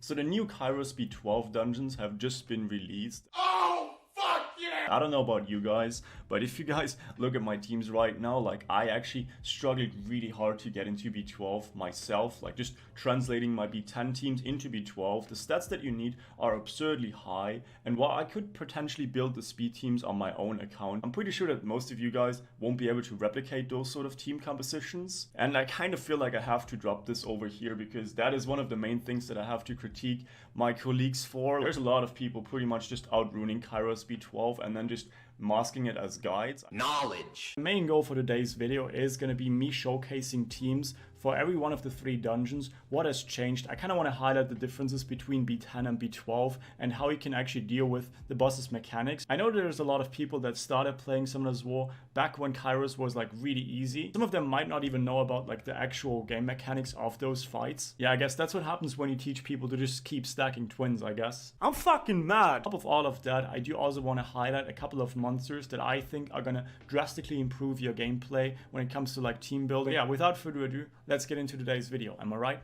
So the new Kairos B12 dungeons have just been released. Yeah. I don't know about you guys, but if you guys look at my teams right now, like I actually struggled really hard to get into B12 myself, like just translating my B10 teams into B12. The stats that you need are absurdly high, and while I could potentially build the speed teams on my own account, I'm pretty sure that most of you guys won't be able to replicate those sort of team compositions. And I kind of feel like I have to drop this over here because that is one of the main things that I have to critique my colleagues for. There's a lot of people pretty much just out-ruining Kairos B12 and then just masking it as guides. Knowledge. The main goal for today's video is going to be me showcasing teams for every one of the 3 dungeons, what has changed. I kind of want to highlight the differences between B10 and B12 and how you can actually deal with the boss's mechanics. I know there's a lot of people that started playing Summoner's War back when Kairos was like really easy. Some of them might not even know about like the actual game mechanics of those fights. Yeah, I guess that's what happens when you teach people to just keep stacking twins, I guess. I'm fucking mad! On top of all of that, I do also want to highlight a couple of monsters that I think are gonna drastically improve your gameplay when it comes to like team building. Yeah, without further ado, let's get into today's video. Am I right?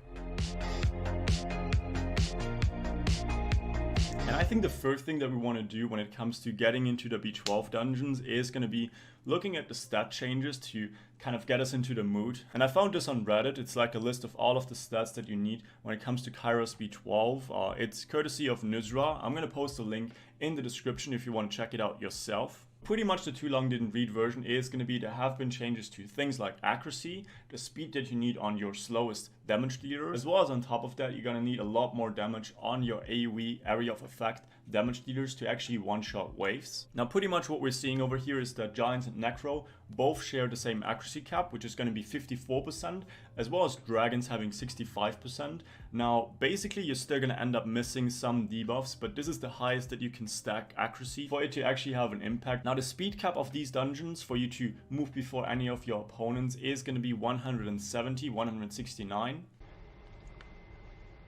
And I think the first thing that we want to do when it comes to getting into the B12 dungeons is going to be looking at the stat changes to kind of get us into the mood. And I found this on Reddit. It's like a list of all of the stats that you need when it comes to Kairos B12. It's courtesy of Nuzra. I'm going to post a link in the description if you want to check it out yourself. Pretty much the too long didn't read version is going to be there have been changes to things like accuracy, the speed that you need on your slowest damage dealer, as well as on top of that you're going to need a lot more damage on your AoE area of effect damage dealers to actually one-shot waves. Now pretty much what we're seeing over here is that Giants and Necro both share the same accuracy cap, which is going to be 54%, as well as Dragons having 65%. Now basically you're still going to end up missing some debuffs, but this is the highest that you can stack accuracy for it to actually have an impact. Now the speed cap of these dungeons for you to move before any of your opponents is going to be 170, 169.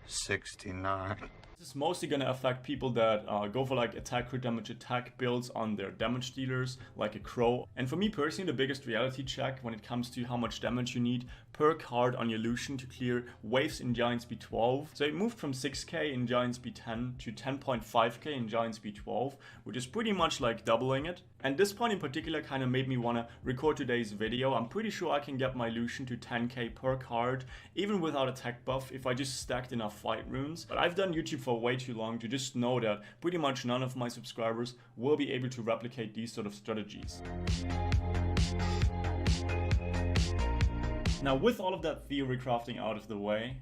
69. This is mostly going to affect people that go for like attack crit damage attack builds on their damage dealers like a Crow. And for me personally, the biggest reality check when it comes to how much damage you need per card on your Lucian to clear waves in Giants B12. So it moved from 6k in Giants B10 to 10.5k in Giants B12, which is pretty much like doubling it. And this point in particular kind of made me want to record today's video. I'm pretty sure I can get my Lucian to 10k per card, even without a tech buff, if I just stacked enough fight runes. But I've done YouTube for way too long to just know that pretty much none of my subscribers will be able to replicate these sort of strategies. Now with all of that theory crafting out of the way,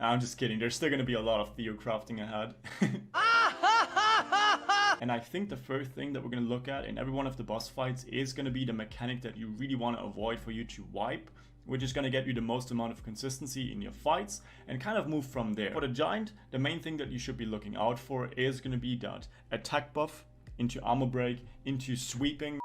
I'm just kidding, there's still going to be a lot of theory crafting ahead. And I think the first thing that we're going to look at in every one of the boss fights is going to be the mechanic that you really want to avoid for you to wipe, which is going to get you the most amount of consistency in your fights and kind of move from there. For the Giant, the main thing that you should be looking out for is going to be that attack buff into armor break, into sweeping.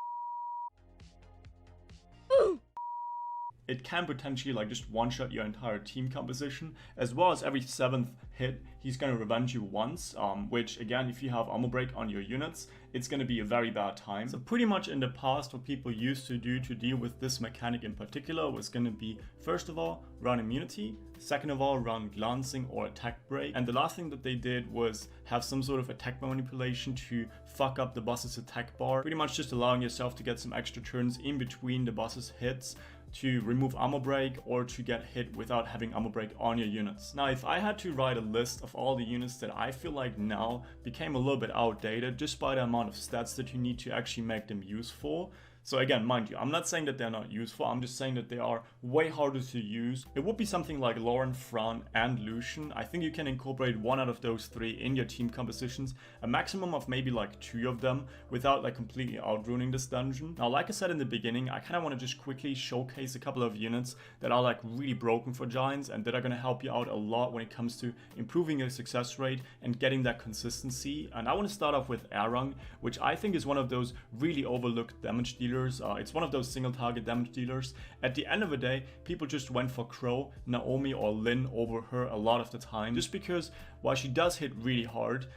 It can potentially like just one-shot your entire team composition, as well as every 7th hit he's going to revenge you once, which again, if you have armor break on your units, it's going to be a very bad time. So pretty much in the past, what people used to do to deal with this mechanic in particular was going to be, first of all, run immunity, second of all, run glancing or attack break, and the last thing that they did was have some sort of attack manipulation to fuck up the boss's attack bar, pretty much just allowing yourself to get some extra turns in between the boss's hits to remove armor break or to get hit without having armor break on your units. Now if I had to write a list of all the units that I feel like now became a little bit outdated just by the amount of stats that you need to actually make them useful. So again, mind you, I'm not saying that they're not useful, I'm just saying that they are way harder to use. It would be something like Lauren, Fran, and Lucian. I think you can incorporate one out of those 3 in your team compositions, a maximum of maybe like 2 of them without like completely outruining this dungeon. Now, like I said in the beginning, I kind of want to just quickly showcase a couple of units that are like really broken for Giants and that are going to help you out a lot when it comes to improving your success rate and getting that consistency. And I want to start off with Arang, which I think is one of those really overlooked damage dealers. It's one of those single target damage dealers. At the end of the day, people just went for Crow, Naomi, or Lynn over her a lot of the time, just because while she does hit really hard,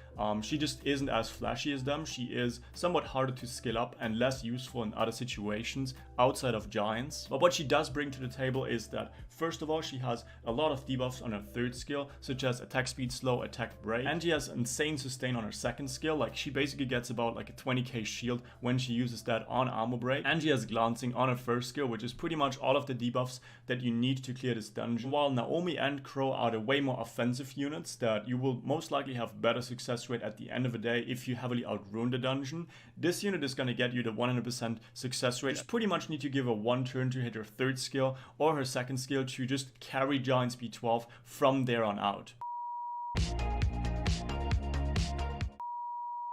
she just isn't as flashy as them. She is somewhat harder to skill up and less useful in other situations outside of Giants. But what she does bring to the table is that First of all, she has a lot of debuffs on her third skill, such as attack speed slow, attack break, and she has insane sustain on her second skill. Like, she basically gets about like a 20k shield when she uses that on armor break, and she has glancing on her first skill, which is pretty much all of the debuffs that you need to clear this dungeon. While Naomi and Crow are the way more offensive units that you will most likely have better success rate at the end of the day if you heavily outrun the dungeon, this unit is going to get you the 100% success rate. You pretty much need to give her one turn to hit her third skill or her second skill to just carry Giant Speed 12 from there on out.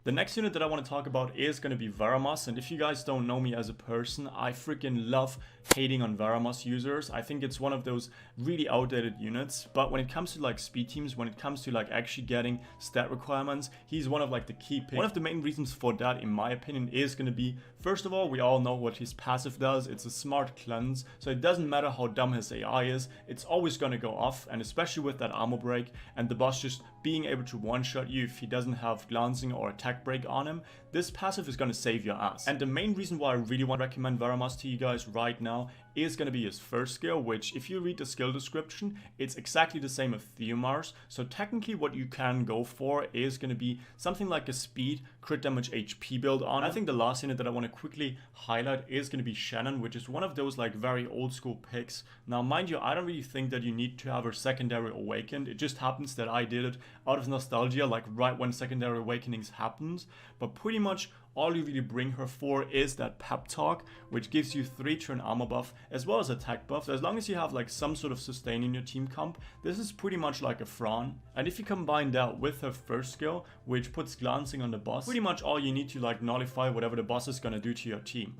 The next unit that I want to talk about is going to be Veramas, and if you guys don't know me as a person, I freaking love hating on Veramas users. I think it's one of those really outdated units, but when it comes to like speed teams, when it comes to like actually getting stat requirements, he's one of like the key picks. One of the main reasons for that, in my opinion, is going to be, first of all, we all know what his passive does. It's a smart cleanse, so it doesn't matter how dumb his AI is, it's always going to go off, and especially with that armor break and the boss just being able to one-shot you if he doesn't have glancing or attack break on him, this passive is going to save your ass. And the main reason why I really want to recommend Veramas to you guys right now is going to be his first skill, which if you read the skill description, it's exactly the same as Theomar's. So technically what you can go for is going to be something like a speed, crit damage, HP build on. I think the last unit that I want to quickly highlight is going to be Shannon, which is one of those like very old school picks. Now mind you, I don't really think that you need to have her secondary awakened. It just happens that I did it out of nostalgia, like right when secondary awakenings happened. But pretty much all you really bring her for is that pep talk, which gives you 3 turn armor buff as well as attack buff. So as long as you have like some sort of sustain in your team comp, this is pretty much like a Fran. And if you combine that with her first skill, which puts glancing on the boss, pretty much all you need to like nullify whatever the boss is gonna do to your team.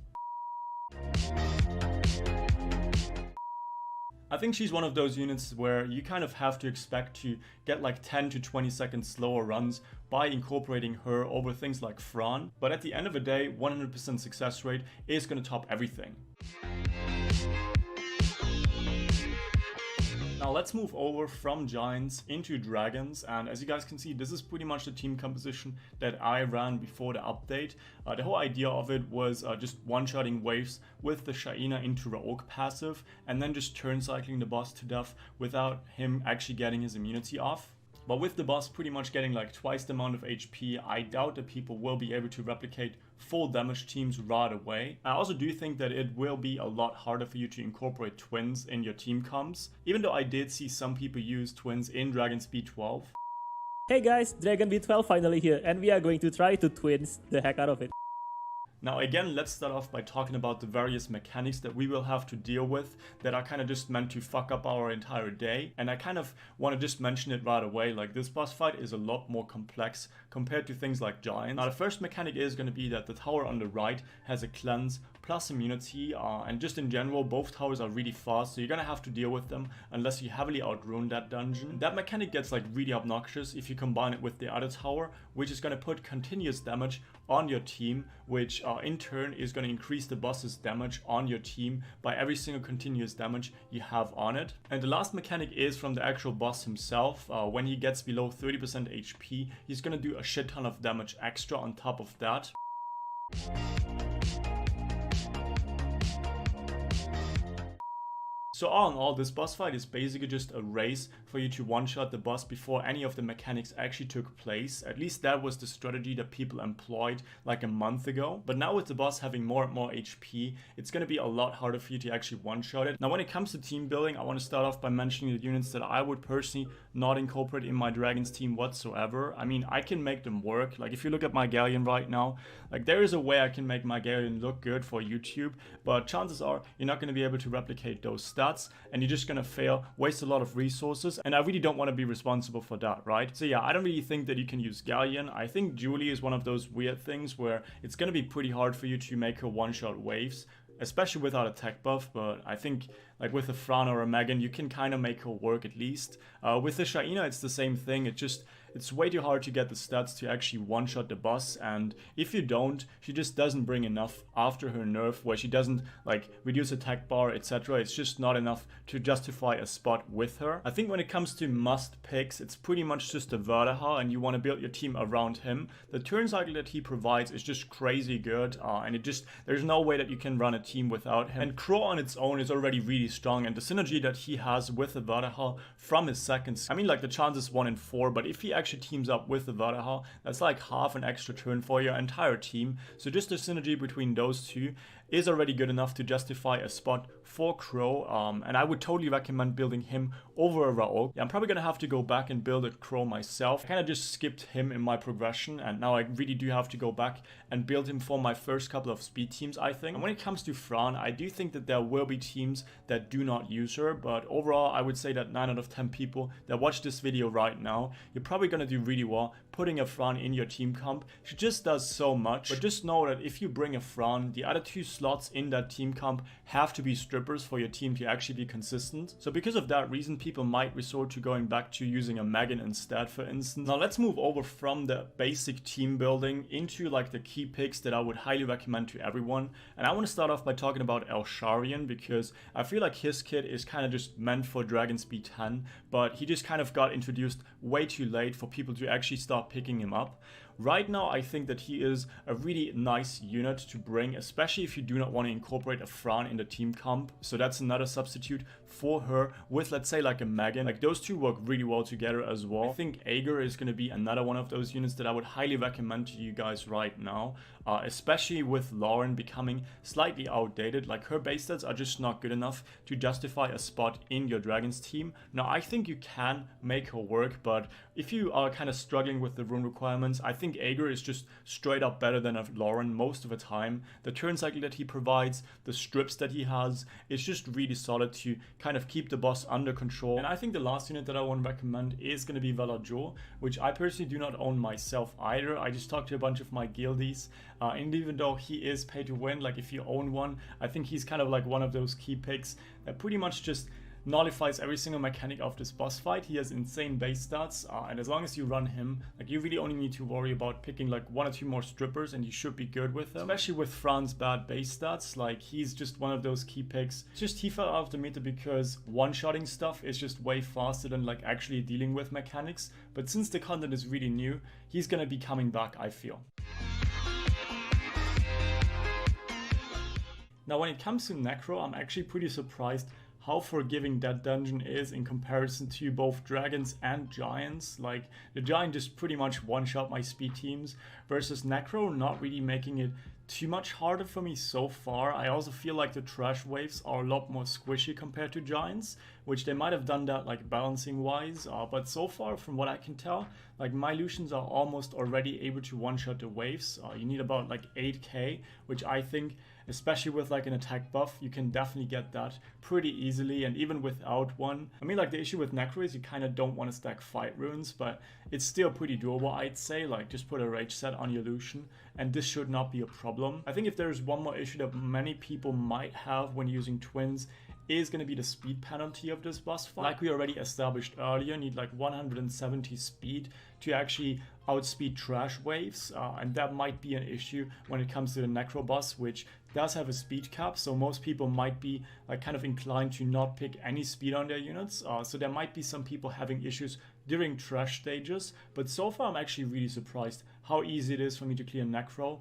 I think she's one of those units where you kind of have to expect to get like 10 to 20 seconds slower runs by incorporating her over things like Fran, but at the end of the day, 100% success rate is going to top everything. Now let's move over from Giants into Dragons, and as you guys can see, this is pretty much the team composition that I ran before the update. The whole idea of it was just one-shotting waves with the Shaina into Raok passive, and then just turn cycling the boss to death without him actually getting his immunity off. But with the boss pretty much getting like twice the amount of HP, I doubt that people will be able to replicate full damage teams right away. I also do think that it will be a lot harder for you to incorporate twins in your team comps, even though I did see some people use twins in Dragon Speed 12. Hey guys, Dragon B12 finally here, and we are going to try to twins the heck out of it. Now again, let's start off by talking about the various mechanics that we will have to deal with that are kind of just meant to fuck up our entire day. And I kind of want to just mention it right away, like this boss fight is a lot more complex compared to things like Giants. Now the first mechanic is going to be that the tower on the right has a cleanse plus immunity, and just in general, both towers are really fast, so you're gonna have to deal with them unless you heavily outrun that dungeon. That mechanic gets like really obnoxious if you combine it with the other tower, which is gonna put continuous damage on your team, which in turn is gonna increase the boss's damage on your team by every single continuous damage you have on it. And the last mechanic is from the actual boss himself. When he gets below 30% HP, he's gonna do a shit ton of damage extra on top of that. So all in all, this boss fight is basically just a race for you to one-shot the boss before any of the mechanics actually took place. At least that was the strategy that people employed like a month ago. But now with the boss having more and more HP, it's going to be a lot harder for you to actually one-shot it. Now when it comes to team building, I want to start off by mentioning the units that I would personally not incorporate in my Dragons team whatsoever. I mean, I can make them work. Like if you look at my Galleon right now, like there is a way I can make my Galleon look good for YouTube, but chances are you're not going to be able to replicate those stats, and you're just going to fail, waste a lot of resources, and I really don't want to be responsible for that, right? So yeah, I don't really think that you can use Galleon. I think Julie is one of those weird things where it's going to be pretty hard for you to make her one-shot waves, especially without a tech buff, but I think like with a Fran or a Megan, you can kind of make her work at least. With the Shaina, it's the same thing. It's way too hard to get the stats to actually one-shot the boss, and if you don't, she just doesn't bring enough after her nerf where she doesn't like reduce attack bar, etc. It's just not enough to justify a spot with her. I think when it comes to must picks, it's pretty much just a Verdaha, and you want to build your team around him. The turn cycle that he provides is just crazy good, and there's no way that you can run a team without him. And Crow on its own is already really really strong, and the synergy that he has with the Vardahal from his seconds, I mean, like the chance is 1 in 4, but if he actually teams up with the Vardahal, that's like half an extra turn for your entire team. So just the synergy between those two is already good enough to justify a spot for Crow, and I would totally recommend building him over a Raoul. Yeah, I'm probably gonna have to go back and build a Crow myself. I kind of just skipped him in my progression, and now I really do have to go back and build him for my first couple of speed teams, I think. And when it comes to Fran, I do think that there will be teams that do not use her, but overall I would say that 9 out of 10 people that watch this video right now, you're probably gonna do really well putting a Fran in your team comp. She just does so much, but just know that if you bring a Fran, the other 2 slots in that team comp have to be strippers for your team to actually be consistent. So because of that reason, people might resort to going back to using a Megan instead, for instance. Now let's move over from the basic team building into like the key picks that I would highly recommend to everyone. And I want to start off by talking about Elsharian, because I feel like his kit is kind of just meant for Dragon Speed 10, but he just kind of got introduced way too late for people to actually start picking him up. Right now, I think that he is a really nice unit to bring, especially if you do not want to incorporate a Fran in the team comp. So that's another substitute for her with, let's say, like a Megan. Like those two work really well together as well. I think Aegir is going to be another one of those units that I would highly recommend to you guys right now, especially with Lauren becoming slightly outdated. Like her base stats are just not good enough to justify a spot in your Dragons team. Now, I think you can make her work, but if you are kind of struggling with the rune requirements, I think Aegir is just straight up better than a Lauren most of the time. The turn cycle that he provides, the strips that he has, it's just really solid to kind of keep the boss under control. And I think the last unit that I want to recommend is going to be Valajo, which I personally do not own myself either. I just talked to a bunch of my guildies, and even though he is pay to win, like if you own one, I think he's kind of like one of those key picks that pretty much just nullifies every single mechanic of this boss fight. He has insane base stats, and as long as you run him, like you really only need to worry about picking like 1 or 2 more strippers and you should be good with them. Especially with Fran's bad base stats, like he's just one of those key picks. It's just he fell out of the meta because one-shotting stuff is just way faster than like actually dealing with mechanics, but since the content is really new, he's gonna be coming back, I feel. Now when it comes to Necro, I'm actually pretty surprised how forgiving that dungeon is in comparison to both dragons and giants. Like the giant just pretty much one-shot my speed teams, versus Necro not really making it too much harder for me so far. I also feel like the trash waves are a lot more squishy compared to giants, which they might have done that like balancing wise, but so far from what I can tell, like my Lucians are almost already able to one-shot the waves. You need about like 8k, which I think, especially with like an attack buff, you can definitely get that pretty easily, and even without one. I mean, like the issue with Necro is you kind of don't want to stack fight runes, but it's still pretty doable, I'd say. Like just put a rage set on your Lucian and this should not be a problem. I think if there's one more issue that many people might have when using twins, is going to be the speed penalty of this boss fight. Like we already established earlier, you need like 170 speed to actually outspeed trash waves, and that might be an issue when it comes to the Necro boss, which does have a speed cap, so most people might be like kind of inclined to not pick any speed on their units, so there might be some people having issues during trash stages, but so far I'm actually really surprised how easy it is for me to clear Necro.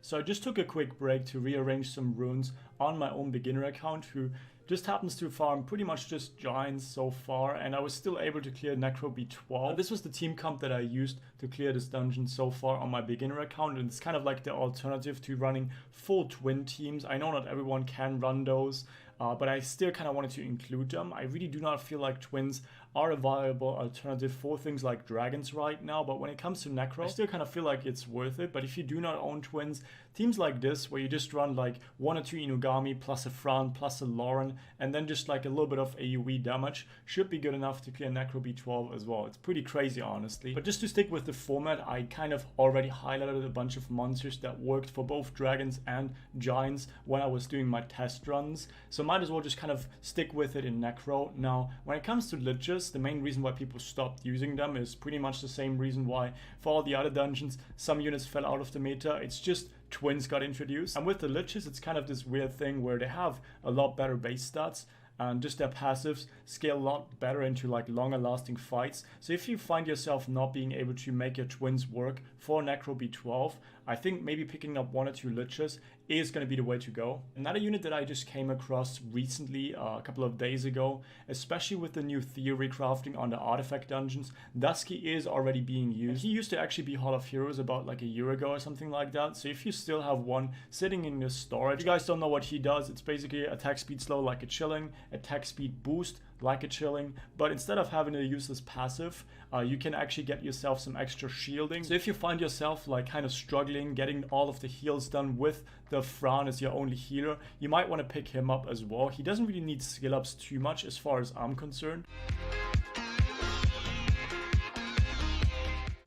So I just took a quick break to rearrange some runes on my own beginner account, who just happens to farm pretty much just giants so far, and I was still able to clear Necro B12. This was the team comp that I used to clear this dungeon so far on my beginner account, and it's kind of like the alternative to running full twin teams. I know not everyone can run those, but I still kind of wanted to include them. I really do not feel like twins are a viable alternative for things like dragons right now, but when it comes to Necro, I still kind of feel like it's worth it. But if you do not own twins, teams like this, where you just run like 1 or 2 Inugami plus a Fran plus a Lauren, and then just like a little bit of AoE damage, should be good enough to clear Necro B12 as well. It's pretty crazy, honestly. But just to stick with the format, I kind of already highlighted a bunch of monsters that worked for both dragons and giants when I was doing my test runs, so might as well just kind of stick with it in Necro. Now, when it comes to liches, the main reason why people stopped using them is pretty much the same reason why for all the other dungeons some units fell out of the meta. It's just twins got introduced, and with the liches it's kind of this weird thing where they have a lot better base stats and just their passives scale a lot better into like longer lasting fights. So if you find yourself not being able to make your twins work for Necro B12, I think maybe picking up 1 or 2 liches is going to be the way to go. Another unit that I just came across recently, a couple of days ago, especially with the new theory crafting on the artifact dungeons, Dusky is already being used. He used to actually be Hall of Heroes about like a year ago or something like that. So if you still have one sitting in your storage, if you guys don't know what he does, it's basically attack speed slow like a chilling, attack speed boost like a chilling, but instead of having a useless passive, you can actually get yourself some extra shielding. So if you find yourself like kind of struggling getting all of the heals done with the Fran as your only healer, you might want to pick him up as well. He doesn't really need skill ups too much as far as I'm concerned.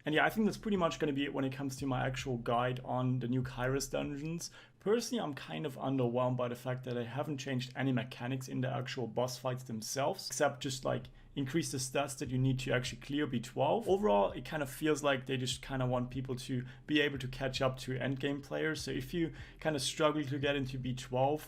And yeah, I think that's pretty much going to be it when it comes to my actual guide on the new Kairos dungeons. Personally, I'm kind of underwhelmed by the fact that they haven't changed any mechanics in the actual boss fights themselves, except just like increase the stats that you need to actually clear B12. Overall, it kind of feels like they just kind of want people to be able to catch up to endgame players. So if you kind of struggle to get into B12,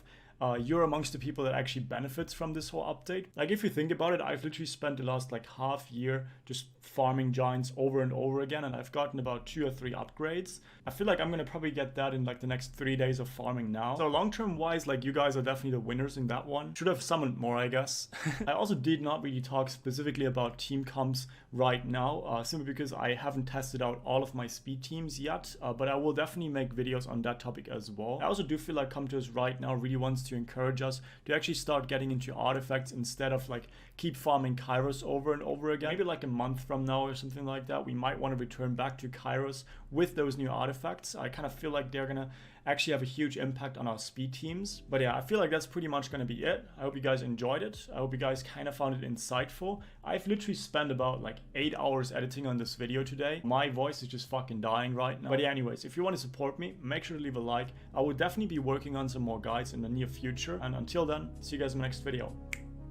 you're amongst the people that actually benefits from this whole update. Like if you think about it, I've literally spent the last like half year just farming giants over and over again, and I've gotten about 2 or 3 upgrades. I feel like I'm gonna probably get that in like the next 3 days of farming now. So long term wise, like you guys are definitely the winners in that one. Should have summoned more, I guess. I also did not really talk specifically about team comps right now, simply because I haven't tested out all of my speed teams yet, but I will definitely make videos on that topic as well. I also do feel like Comtos right now really wants to encourage us to actually start getting into artifacts instead of like keep farming Kairos over and over again. Maybe like a month from now or something like that, we might want to return back to Kairos with those new artifacts. I kind of feel like they're gonna actually have a huge impact on our speed teams. But yeah, I feel like that's pretty much gonna be it. I hope you guys enjoyed it. I hope you guys kind of found it insightful. I've literally spent about like 8 hours editing on this video today. My voice is just fucking dying right now. But yeah, anyways, if you want to support me, make sure to leave a like. I will definitely be working on some more guides in the near future. And until then, see you guys in the next video.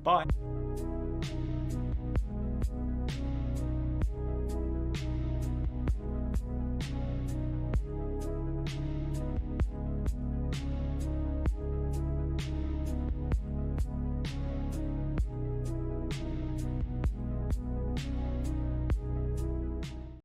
Bye.